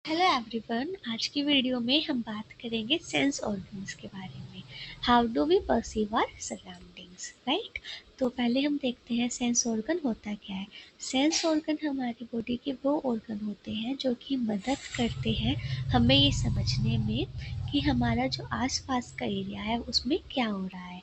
Hello everyone. आज की video में हम बात करेंगे सेंस ऑर्गन्स के बारे में। How do we perceive our surroundings, right. तो पहले हम देखते हैं सेंस ऑर्गन होता क्या है। सेंस ऑर्गन हमारी बॉडी के वो ऑर्गन होते हैं जो कि मदद करते हैं हमें ये समझने में कि हमारा जो आसपास का एरिया है उसमें क्या हो रहा है।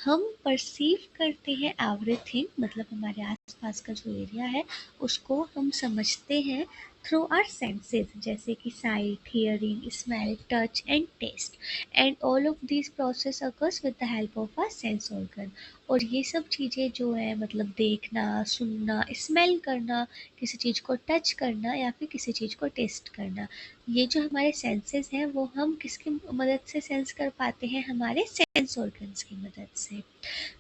हम परसीव करते हैं एवरीथिंग, मतलब हमारे आसपास का जो एरिया है उसको हम समझते हैं थ्रू आर सेंसेस, जैसे कि sight, hearing, smell, touch and taste. And all of this process occurs with the help of a sense organ. और ये सब चीज़ें जो है, मतलब देखना, सुनना, स्मेल करना, किसी चीज़ को टच करना या फिर किसी चीज़ को टेस्ट करना, ये जो हमारे सेंसेस हैं वो हम किसकी मदद से सेंस कर पाते हैं? हमारे सेंस ऑर्गन्स की मदद से।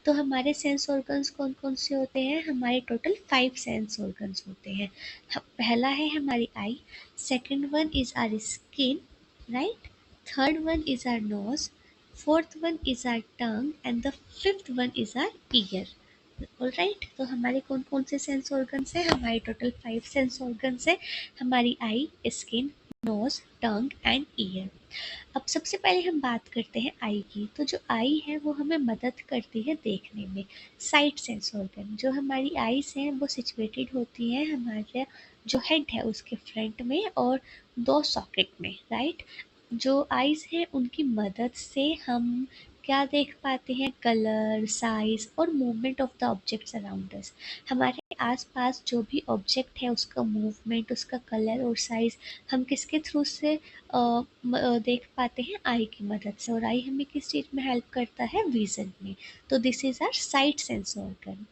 तो हमारे सेंस ऑर्गन्स कौन कौन से होते हैं? हमारे टोटल 5 सेंस ऑर्गन्स होते हैं। पहला है हमारी eye, second one is our skin, right, third one is our nose, fourth one is our tongue and the fifth one is our ear. Alright, तो हमारे कौन कौन से सेंस ऑर्गन्स हैं? हमारे टोटल 5 सेंस ऑर्गन्स है। हमारी eye, skin, nose, tongue and ear. अब सबसे पहले हम बात करते हैं आई की। तो जो आई है वो हमें मदद करती है देखने में। साइट सेंस ऑर्गन, जो हमारी आईज हैं वो सिचुएटेड होती हैं हमारे जो हेड है उसके फ्रंट में और दो सॉकेट में, राइट। जो आईज हैं उनकी मदद से हम क्या देख पाते हैं? कलर, साइज और movement of the objects around us. हमारे आसपास जो भी ऑब्जेक्ट है उसका मूवमेंट, उसका कलर और साइज हम किसके थ्रू से देख पाते हैं? आई की मदद से। और आई हमें किस चीज़ में हेल्प करता है? विजन में। तो this is our sight sense organ.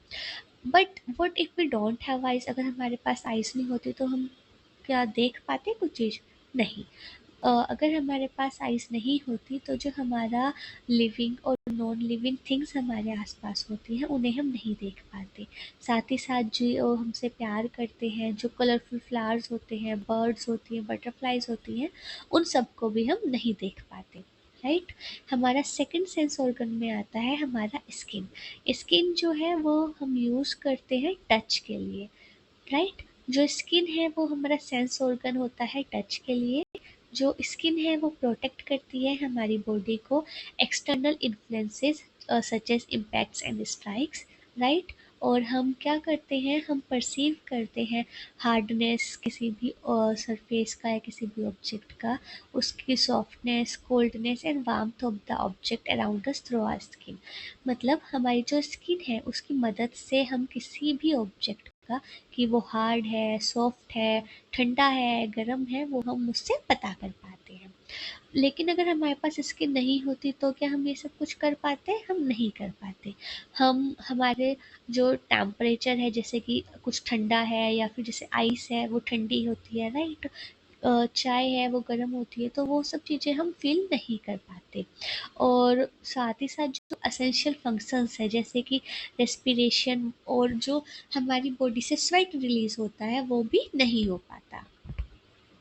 But what if we don't have eyes? अगर हमारे पास आइज नहीं होती तो हम क्या देख पाते कुछ चीज़? नहीं। अगर हमारे पास आइज नहीं होती तो जो हमारा लिविंग और नॉन लिविंग थिंग्स हमारे आसपास होती हैं उन्हें हम नहीं देख पाते। साथ ही साथ जो हमसे प्यार करते हैं, जो कलरफुल फ्लावर्स होते हैं, बर्ड्स होती हैं, बटरफ्लाइज होती हैं, उन सबको भी हम नहीं देख पाते, राइट। हमारा सेकंड सेंस ऑर्गन में आता है हमारा स्किन। स्किन जो है वो हम यूज़ करते हैं टच के लिए, राइट। जो स्किन है वो हमारा सेंस ऑर्गन होता है टच के लिए। जो स्किन है वो प्रोटेक्ट करती है हमारी बॉडी को external influences such as impacts and strikes, right. और हम क्या करते हैं? हम परसीव करते हैं हार्डनेस किसी भी सरफेस का या किसी भी ऑब्जेक्ट का, उसकी softness, coldness and warmth of the object around us through our skin. मतलब हमारी जो स्किन है उसकी मदद से हम किसी भी ऑब्जेक्ट का, कि वो हार्ड है, सॉफ्ट है, ठंडा है, गर्म है, वो हम उससे पता कर पाते हैं। लेकिन अगर हमारे पास स्किन नहीं होती तो क्या हम ये सब कुछ कर पाते? हम नहीं कर पाते। हम हमारे जो टेम्परेचर है, जैसे कि कुछ ठंडा है या फिर जैसे आइस है वो ठंडी होती है, राइट। चाय है वो गर्म होती है, तो वो सब चीज़ें हम फील नहीं कर पाते। और साथ ही साथ जो एसेंशियल फंक्शंस है, जैसे कि रेस्पिरेशन और जो हमारी बॉडी से स्वेट रिलीज होता है, वो भी नहीं हो पाता।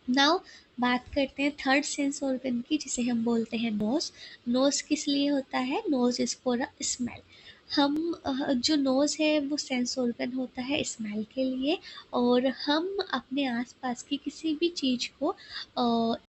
नाउ बात करते हैं थर्ड सेंस ऑर्गन की, जिसे हम बोलते हैं नोज। नोज किस लिए होता है? Nose is for a smell. हम जो नोज है वो सेंस ऑर्गन होता है स्मेल के लिए। और हम अपने आसपास की किसी भी चीज़ को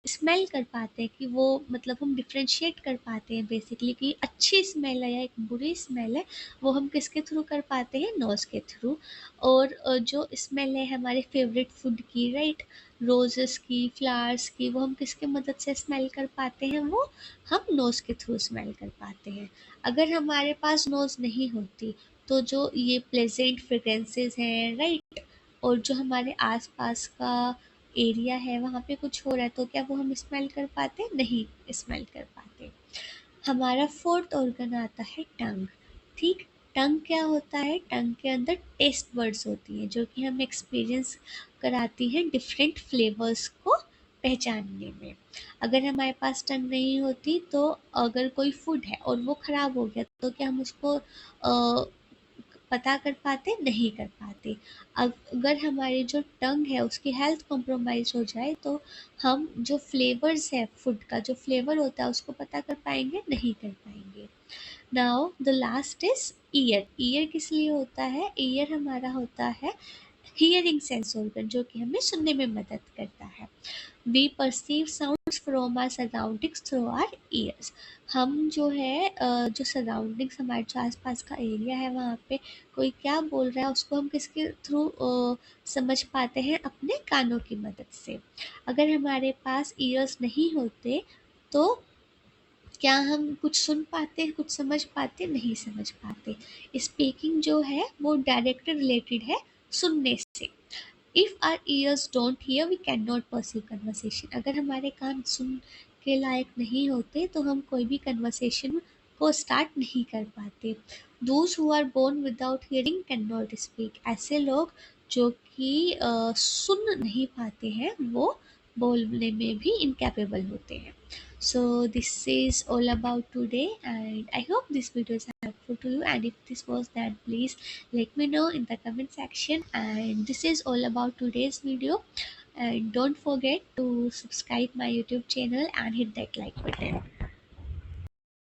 स्मेल कर पाते हैं, कि वो, मतलब हम डिफ्रेंशिएट कर पाते हैं बेसिकली, कि अच्छी स्मेल है या एक बुरी स्मेल है, वो हम किसके थ्रू कर पाते हैं? नोज के थ्रू। और जो स्मेल है हमारे फेवरेट फूड की, राइट, रोजेस की, फ्लावर्स की, वो हम किसके मदद से स्मेल कर पाते हैं? वो हम नोज के थ्रू स्मेल कर पाते हैं। अगर हमारे पास नोज नहीं होती तो जो ये प्लेजेंट फ्रेग्रेंसेस हैं, राइट, और जो हमारे आसपास का एरिया है वहाँ पे कुछ हो रहा है तो क्या वो हम स्मेल कर पाते? नहीं स्मेल कर पाते। हमारा फोर्थ ऑर्गन आता है टंग, ठीक। टंग क्या होता है? टंग के अंदर टेस्ट बर्ड्स होती हैं जो कि हमें एक्सपीरियंस कराती हैं डिफरेंट फ्लेवर्स को पहचानने में। अगर हमारे पास टंग नहीं होती तो अगर कोई फूड है और वो ख़राब हो गया तो क्या हम उसको पता कर पाते? नहीं कर पाते। अगर हमारी जो टंग है उसकी हेल्थ कॉम्प्रोमाइज़ हो जाए तो हम जो फ्लेवर्स है, फूड का जो फ्लेवर होता है उसको पता कर पाएंगे? नहीं कर पाएंगे। Now the last is year. Year किस लिए होता है? ईयर हमारा होता है हियरिंग सेंस ऑर्गन जो कि हमें सुनने में मदद करता है। We perceive sounds from our surroundings through our ears. हम जो है जो सराउंडिंग्स हमारे जो आसपास का एरिया है वहाँ पे कोई क्या बोल रहा है उसको हम किसके थ्रू समझ पाते हैं, अपने कानों की मदद से। अगर हमारे पास ईयर्स नहीं होते तो क्या हम कुछ सुन पाते, कुछ समझ पाते? नहीं समझ पाते। स्पीकिंग जो है वो डायरेक्टली रिलेटेड है सुनने से। If our ears don't hear we can not perceive conversation. अगर हमारे कान सुन के लायक नहीं होते तो हम कोई भी कन्वर्सेशन को स्टार्ट नहीं कर पाते। Those who are born without hearing can not speak. ऐसे लोग जो कि सुन नहीं पाते हैं वो बोलने में भी इनकैपेबल होते हैं। So this is all about today, and I hope this video is helpful to you, and if this was, then please let me know in the comment section. And this is all about today's video, and don't forget to subscribe my YouTube channel and hit that like button.